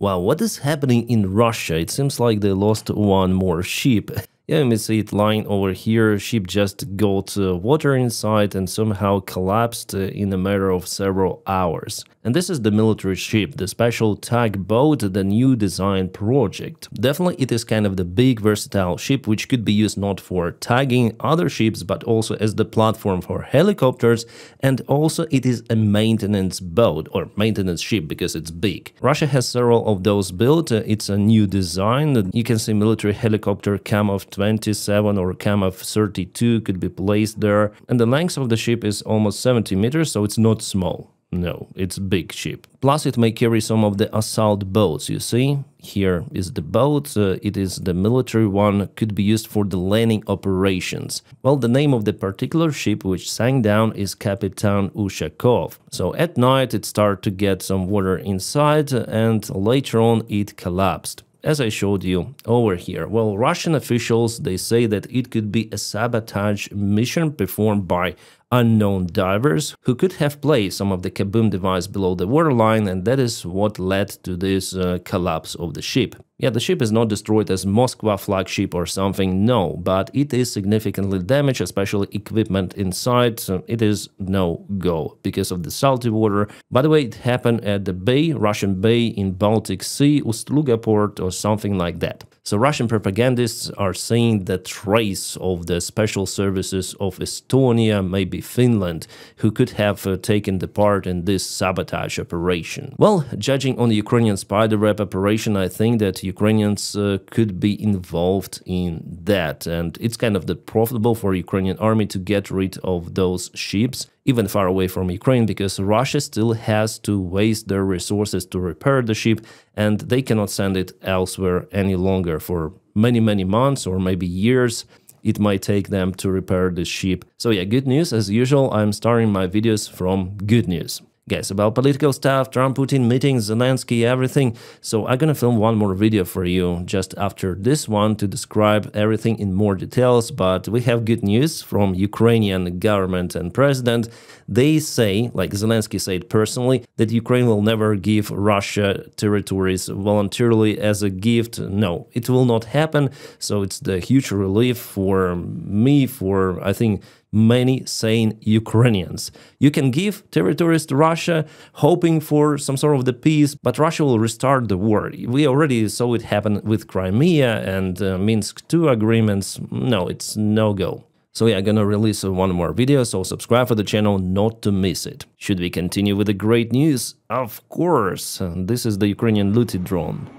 Wow, what is happening in Russia? It seems like they lost one more ship. Yeah, you may see it lying over here. Ship just got water inside and somehow collapsed in a matter of several hours. And this is the military ship, the special tugboat, the new design project. Definitely it is kind of the big versatile ship which could be used not for tugging other ships but also as the platform for helicopters, and also it is a maintenance boat or maintenance ship because it's big. Russia has several of those built. It's a new design. You can see military helicopter Kamov 27 or Kamov 32 could be placed there, and the length of the ship is almost 70 meters, so it's not small. No, it's a big ship. Plus it may carry some of the assault boats, you see? Here is the boat, it is the military one, could be used for the landing operations. Well, the name of the particular ship which sank down is Kapitan Ushakov. So at night it started to get some water inside and later on it collapsed. As I showed you over here. Well, Russian officials, they say that it could be a sabotage mission performed by unknown divers who could have placed some of the kaboom device below the waterline, and that is what led to this collapse of the ship. Yeah, the ship is not destroyed as Moskva flagship or something, no, but it is significantly damaged, especially equipment inside. So it is no-go because of the salty water. By the way, it happened at the bay, Russian bay in Baltic Sea, Ust-Luga port or something like that. So Russian propagandists are saying that trace of the special services of Estonia, maybe Finland, who could have taken the part in this sabotage operation. Well, judging on the Ukrainian spiderweb operation, I think that Ukrainians could be involved in that, and it's kind of profitable for Ukrainian army to get rid of those ships, even far away from Ukraine, because Russia still has to waste their resources to repair the ship, and they cannot send it elsewhere any longer for many months or maybe years. It might take them to repair the ship. So yeah, good news. As usual, I'm starting my videos from good news. Guys, about political stuff, Trump, Putin meetings, Zelensky, everything. So I'm gonna film one more video for you just after this one to describe everything in more details. But we have good news from Ukrainian government and president. They say, like Zelensky said personally, that Ukraine will never give Russia territories voluntarily as a gift. No, it will not happen. So it's the huge relief for me, for I think many sane Ukrainians. You can give territories to Russia, hoping for some sort of the peace, but Russia will restart the war. We already saw it happen with Crimea and Minsk II agreements. No, it's no-go. So yeah, I'm gonna release one more video, so subscribe for the channel not to miss it. Should we continue with the great news? Of course, this is the Ukrainian looted drone.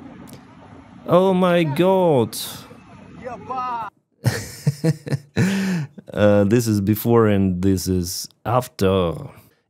Oh my god! This is before and this is after.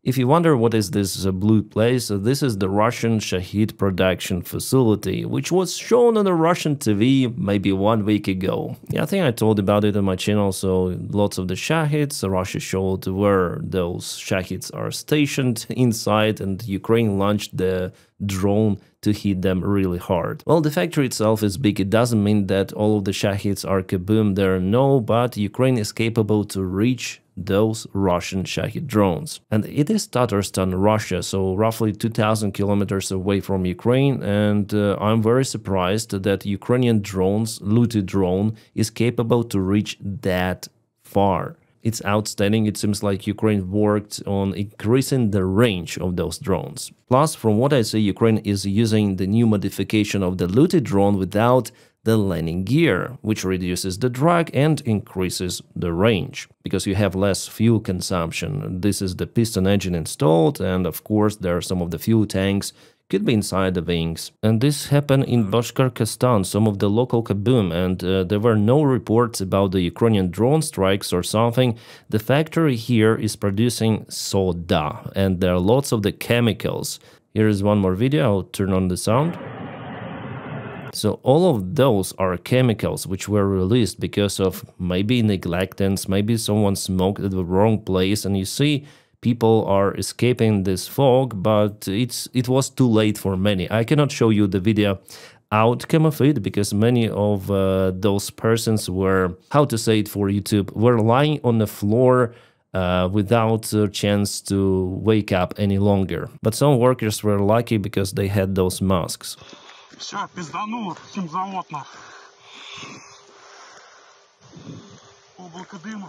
If you wonder what is this blue place, this is the Russian Shahid production facility, which was shown on the Russian TV maybe 1 week ago. Yeah, I think I told about it on my channel, so lots of the Shahids, Russia showed where those Shahids are stationed inside, and Ukraine launched the drone to hit them really hard. Well, the factory itself is big. It doesn't mean that all of the Shahids are kaboom there, no, but Ukraine is capable to reach those Russian Shahid drones. And it is Tatarstan, Russia, so roughly 2,000 kilometers away from Ukraine, and I'm very surprised that Ukrainian drones, looted drone, is capable to reach that far. It's outstanding. It seems like Ukraine worked on increasing the range of those drones. Plus, from what I see, Ukraine is using the new modification of the looted drone without the landing gear, which reduces the drag and increases the range, because you have less fuel consumption. This is the piston engine installed, and of course there are some of the fuel tanks could be inside the wings. And this happened in Bashkortostan, some of the local kaboom, and there were no reports about the Ukrainian drone strikes or something. The factory here is producing soda, and there are lots of the chemicals. Here is one more video. I'll turn on the sound. So all of those are chemicals which were released because of maybe neglectance, maybe someone smoked at the wrong place, and you see people are escaping this fog, but it was too late for many. I cannot show you the video outcome of it because many of those persons were, how to say it for YouTube, were lying on the floor without a chance to wake up any longer. But some workers were lucky because they had those masks. Все, пиздануло, химзавод. Облако дыма.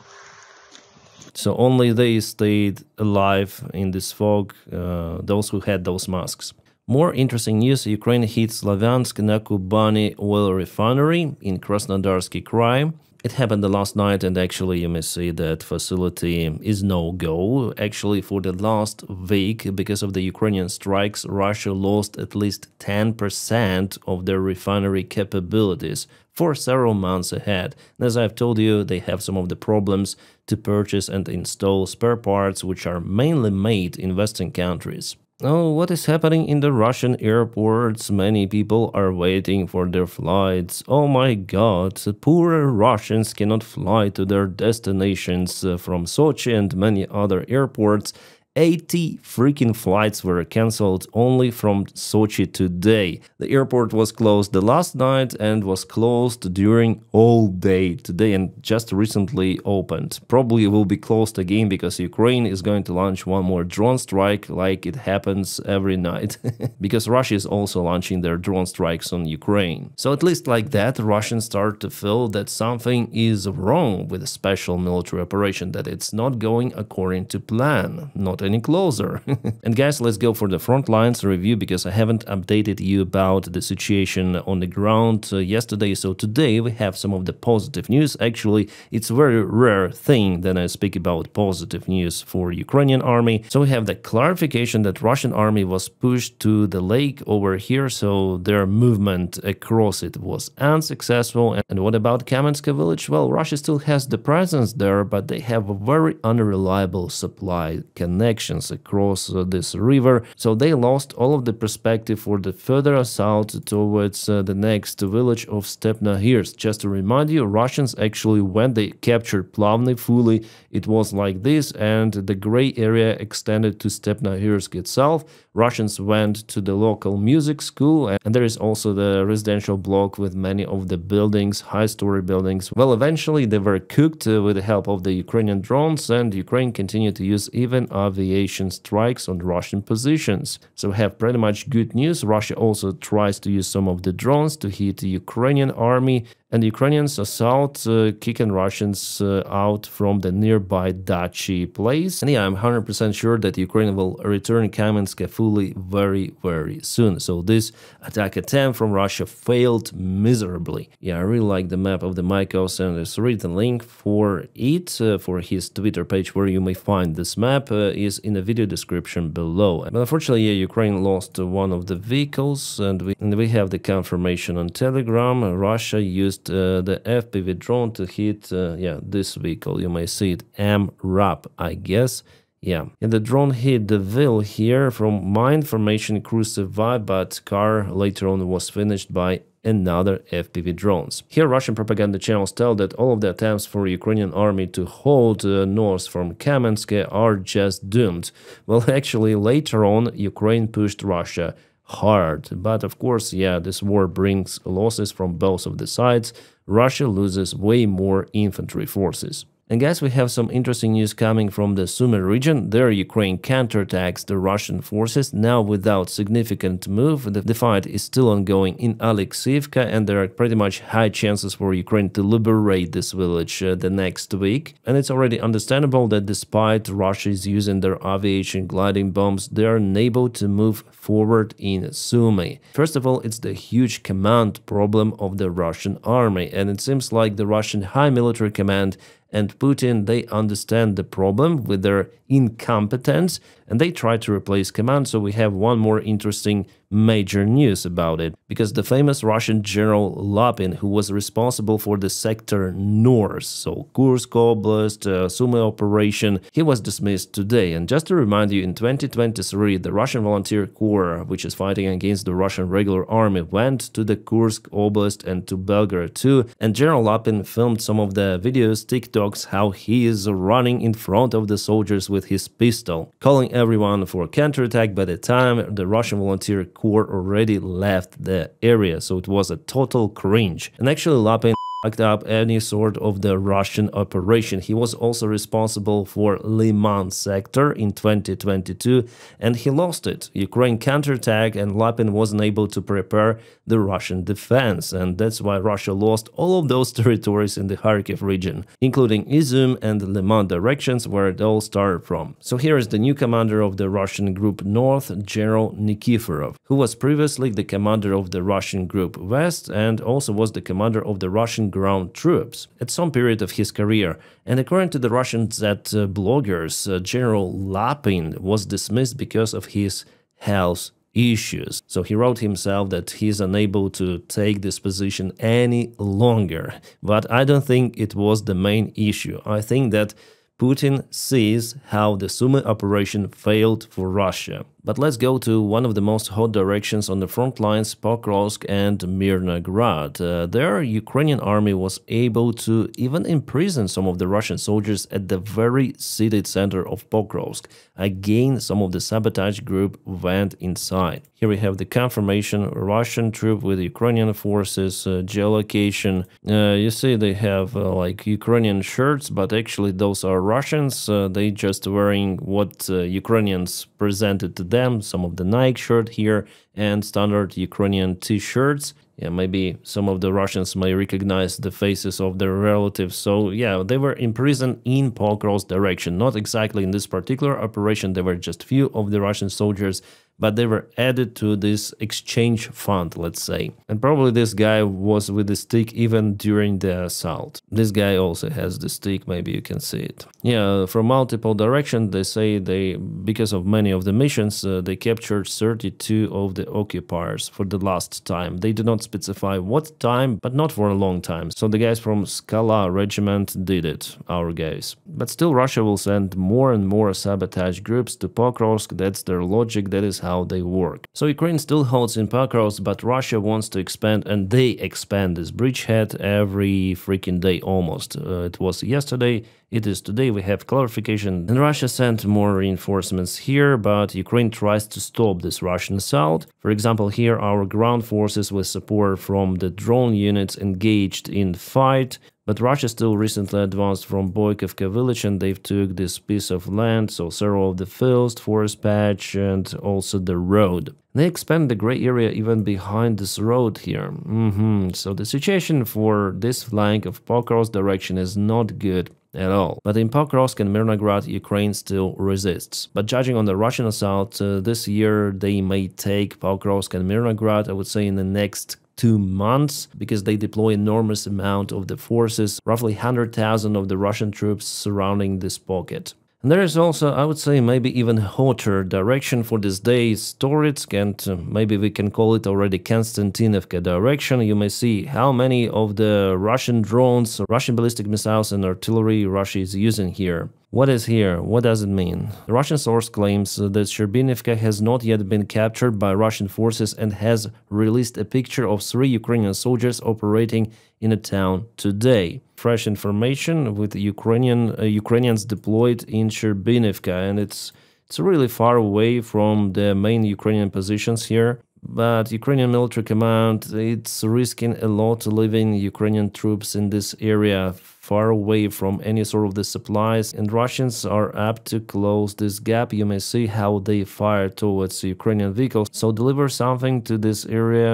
So only they stayed alive in this fog, those who had those masks. More interesting news, Ukraine hit Slavyansk na Kubani oil refinery in Krasnodarsky Krai. It happened the last night, and actually you may see that facility is no-go. Actually, for the last week, because of the Ukrainian strikes, Russia lost at least 10% of their refinery capabilities for several months ahead. And as I've told you, they have some of the problems to purchase and install spare parts, which are mainly made in Western countries. Oh, what is happening in the Russian airports? Many people are waiting for their flights. Oh my god, poor Russians cannot fly to their destinations from Sochi and many other airports. 80 freaking flights were cancelled only from Sochi today. The airport was closed the last night and was closed during all day today and just recently opened. Probably will be closed again because Ukraine is going to launch one more drone strike like it happens every night. Because Russia is also launching their drone strikes on Ukraine. So at least like that, Russians start to feel that something is wrong with a special military operation, that it's not going according to plan. Not any closer. And guys, let's go for the front lines review because I haven't updated you about the situation on the ground yesterday. So today we have some of the positive news. Actually, it's a very rare thing that I speak about positive news for Ukrainian army. So we have the clarification that Russian army was pushed to the lake over here, so their movement across it was unsuccessful. And what about Kamenska village? Well, Russia still has the presence there, but they have a very unreliable supply connection across this river, so they lost all of the perspective for the further assault towards the next village of Stepnogorsk. Just to remind you, Russians actually, when they captured Plavny fully, it was like this, and the gray area extended to Stepnogorsk itself. Russians went to the local music school, and there is also the residential block with many of the buildings, high-story buildings. Well, eventually they were cooked with the help of the Ukrainian drones, and Ukraine continued to use even aviation strikes on Russian positions. So we have pretty much good news. Russia also tries to use some of the drones to hit the Ukrainian army, and the Ukrainians assault, kicking Russians out from the nearby Dachi place. And yeah, I'm 100% sure that Ukraine will return Kamensk fully very soon. So this attack attempt from Russia failed miserably. Yeah, I really like the map of the Maikos, and there's a written link for it, for his Twitter page where you may find this map, is in the video description below. But unfortunately, yeah, Ukraine lost one of the vehicles, and we have the confirmation on Telegram. Russia used the FPV drone to hit this vehicle. You may see it, MRAP, I guess. Yeah, and the drone hit the wheel here. From my information, crew survived, but car later on was finished by another FPV drones. Here Russian propaganda channels tell that all of the attempts for Ukrainian army to hold north from Kamensk are just doomed. Well, actually later on Ukraine pushed Russia hard, but of course, yeah, this war brings losses from both of the sides. Russia loses way more infantry forces. And guys, we have some interesting news coming from the Sumy region. There Ukraine counterattacks the Russian forces, now without significant move. The fight is still ongoing in Alexeyevka, and there are pretty much high chances for Ukraine to liberate this village the next week. And it's already understandable that despite Russia is using their aviation gliding bombs, they are unable to move forward in Sumy. First of all, it's the huge command problem of the Russian army, and it seems like the Russian high military command and Putin, they understand the problem with their incompetence, and they try to replace command. So we have one more interesting major news about it, because the famous Russian general Lapin, who was responsible for the sector north, so Kursk Oblast, Sumy operation, he was dismissed today. And just to remind you, in 2023, the Russian Volunteer Corps, which is fighting against the Russian regular army, went to the Kursk Oblast and to Belgorod too, and General Lapin filmed some of the videos, TikToks, how he is running in front of the soldiers with his pistol, calling everyone for counterattack. By the time the Russian Volunteer Corps already left the area, so it was a total cringe. And actually Lapin backed up any sort of the Russian operation. He was also responsible for Liman sector in 2022, and he lost it. Ukraine counterattacked, and Lapin wasn't able to prepare the Russian defense, and that's why Russia lost all of those territories in the Kharkiv region, including Izum and Liman directions where it all started from. So here is the new commander of the Russian Group North, General Nikiforov, who was previously the commander of the Russian Group West and also was the commander of the Russian ground troops at some period of his career. And according to the Russian Z bloggers, General Lapin was dismissed because of his health issues. So he wrote himself that he's unable to take this position any longer. But I don't think it was the main issue. I think that Putin sees how the Sumy operation failed for Russia. But let's go to one of the most hot directions on the front lines, Pokrovsk and Mirnograd. There, Ukrainian army was able to even imprison some of the Russian soldiers at the very city center of Pokrovsk. Again, some of the sabotage group went inside. Here we have the confirmation, Russian troop with Ukrainian forces, geolocation. You see they have like Ukrainian shirts, but actually those are Russians. They just wearing what Ukrainians presented to them, some of the Nike shirt here and standard Ukrainian t-shirts. Yeah, maybe some of the Russians may recognize the faces of their relatives. So yeah, they were imprisoned in Pokrovsk direction, not exactly in this particular operation. There were just few of the Russian soldiers, but they were added to this exchange fund, let's say. And probably this guy was with the stick even during the assault. This guy also has the stick, maybe you can see it. Yeah, from multiple directions, they say because of many of the missions, they captured 32 of the occupiers for the last time. They did not specify what time, but not for a long time. So the guys from Skala regiment did it, our guys. But still Russia will send more and more sabotage groups to Pokrovsk. That's their logic, that is how they work. So Ukraine still holds in Pokrovsk, but Russia wants to expand, and they expand this bridgehead every freaking day almost. It was yesterday, it is today, we have clarification, and Russia sent more reinforcements here, but Ukraine tries to stop this Russian assault. For example, here our ground forces with support from the drone units engaged in fight. But Russia still recently advanced from Boykivka village, and they've took this piece of land, so several of the fields, forest patch, and also the road. They expand the gray area even behind this road here. So the situation for this flank of Pokrovsk direction is not good at all. But in Pokrovsk and Mirnograd, Ukraine still resists. But judging on the Russian assault, this year they may take Pokrovsk and Mirnograd, I would say in the next 2 months, because they deploy enormous amount of the forces, roughly 100,000 of the Russian troops surrounding this pocket. And there is also, I would say, maybe even hotter direction for this day, Storitsk, and maybe we can call it already Konstantinovka direction. You may see how many of the Russian drones, Russian ballistic missiles and artillery Russia is using here. What is here? What does it mean? The Russian source claims that Sherbinivka has not yet been captured by Russian forces and has released a picture of 3 Ukrainian soldiers operating in a town today. Fresh information with Ukrainians deployed in Sherbinivka, and it's really far away from the main Ukrainian positions here. But Ukrainian military command, it's risking a lot leaving Ukrainian troops in this area far away from any sort of the supplies, and Russians are apt to close this gap. You may see how they fire towards Ukrainian vehicles. So deliver something to this area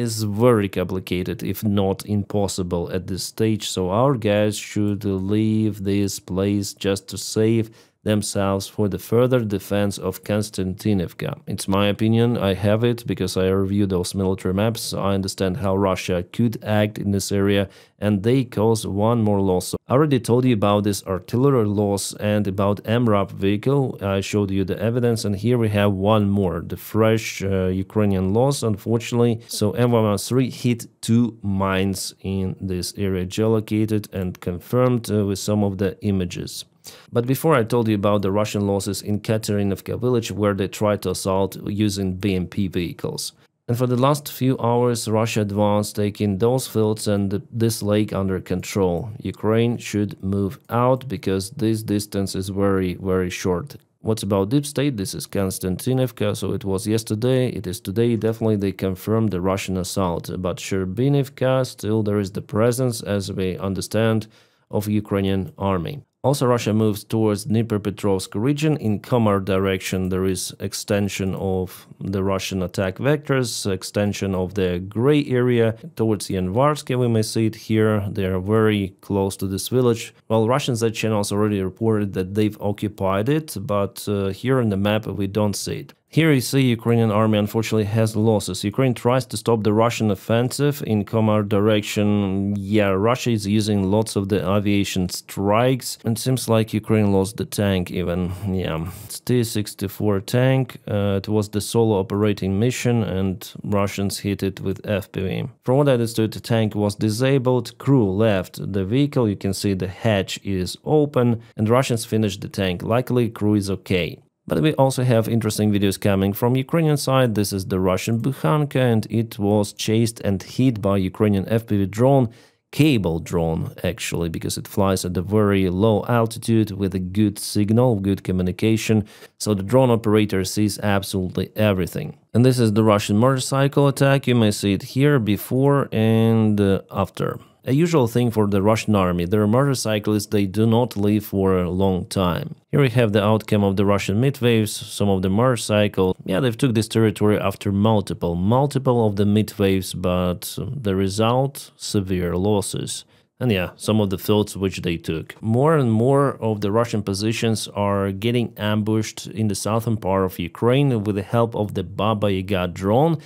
is very complicated, if not impossible at this stage. So our guys should leave this place just to save themselves for the further defense of Konstantinovka. It's my opinion, I have it because I reviewed those military maps. I understand how Russia could act in this area, and they cause one more loss. I already told you about this artillery loss and about MRAP vehicle. I showed you the evidence, and here we have one more, the fresh Ukrainian loss, unfortunately. So M113 hit 2 mines in this area, geolocated and confirmed with some of the images. But before I told you about the Russian losses in Katerinovka village, where they tried to assault using BMP vehicles. And for the last few hours, Russia advanced, taking those fields and this lake under control. Ukraine should move out because this distance is very, very short. What's about deep state? This is Konstantinivka, so it was yesterday, it is today. Definitely they confirmed the Russian assault. But Sherbinivka, still there is the presence, as we understand, of Ukrainian army. Also, Russia moves towards Dnipropetrovsk region. In Komar direction, there is extension of the Russian attack vectors, extension of the gray area towards Yanvarsk. We may see it here. They are very close to this village. Well, Russian Z channels already reported that they've occupied it, but here on the map we don't see it. Here you see Ukrainian army unfortunately has losses. Ukraine tries to stop the Russian offensive in Komar direction. Yeah, Russia is using lots of the aviation strikes. It seems like Ukraine lost the tank even. Yeah, it's T-64 tank. It was the solo operating mission and Russians hit it with FPV. From what I understood, the tank was disabled. Crew left the vehicle. You can see the hatch is open and Russians finished the tank. Luckily, crew is okay. But we also have interesting videos coming from Ukrainian side. This is the Russian Bukhanka and it was chased and hit by Ukrainian FPV drone, cable drone actually, because it flies at a very low altitude with a good signal, good communication. So the drone operator sees absolutely everything. And this is the Russian motorcycle attack. You may see it here before and after. A usual thing for the Russian army, their motorcyclists, they do not live for a long time. Here we have the outcome of the Russian midwaves, some of the motorcycle. Yeah, they've took this territory after multiple of the midwaves, but the result, severe losses. And yeah, some of the fields which they took. More and more of the Russian positions are getting ambushed in the southern part of Ukraine with the help of the Baba Yaga drone.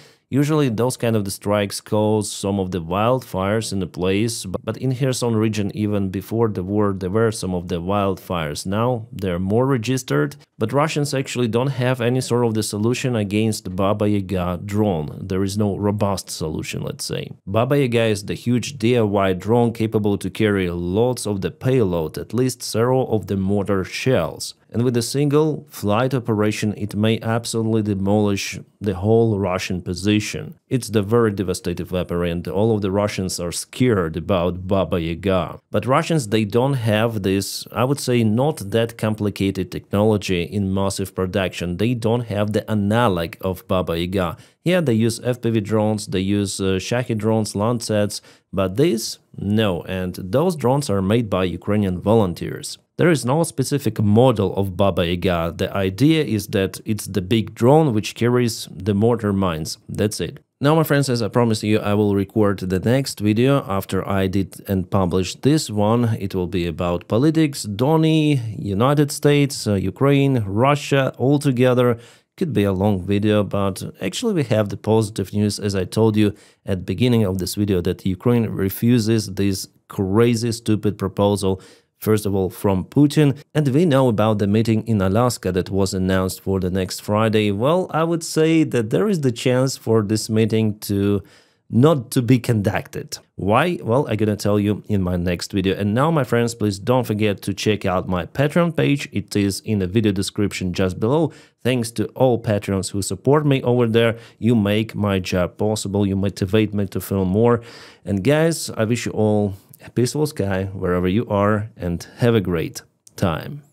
Usually those kind of the strikes cause some of the wildfires in the place, but in Kherson region even before the war there were some of the wildfires. Now they're more registered, but Russians actually don't have any sort of the solution against Baba Yaga drone. There is no robust solution, let's say. Baba Yaga is the huge DIY drone capable to carry lots of the payload, at least several of the mortar shells. And with a single flight operation, it may absolutely demolish the whole Russian position. It's the very devastating weapon and all of the Russians are scared about Baba Yaga. But Russians, they don't have this, I would say, not that complicated technology in massive production. They don't have the analog of Baba Yaga. Yeah, they use FPV drones, they use Shahed drones, Landsats, but this, no, and those drones are made by Ukrainian volunteers. There is no specific model of Baba Yaga. The idea is that it's the big drone which carries the mortar mines. That's it. Now, my friends, as I promised you, I will record the next video after I did and published this one. It will be about politics, Donny, United States, Ukraine, Russia, all together. Could be a long video, but actually we have the positive news, as I told you at the beginning of this video, that Ukraine refuses this crazy, stupid proposal. First of all, from Putin, and we know about the meeting in Alaska that was announced for the next Friday. Well, I would say that there is the chance for this meeting to not to be conducted. Why? Well, I'm gonna tell you in my next video. And now, my friends, please don't forget to check out my Patreon page. It is in the video description just below. Thanks to all patrons who support me over there. You make my job possible. You motivate me to film more. And guys, I wish you all a peaceful sky wherever you are and have a great time.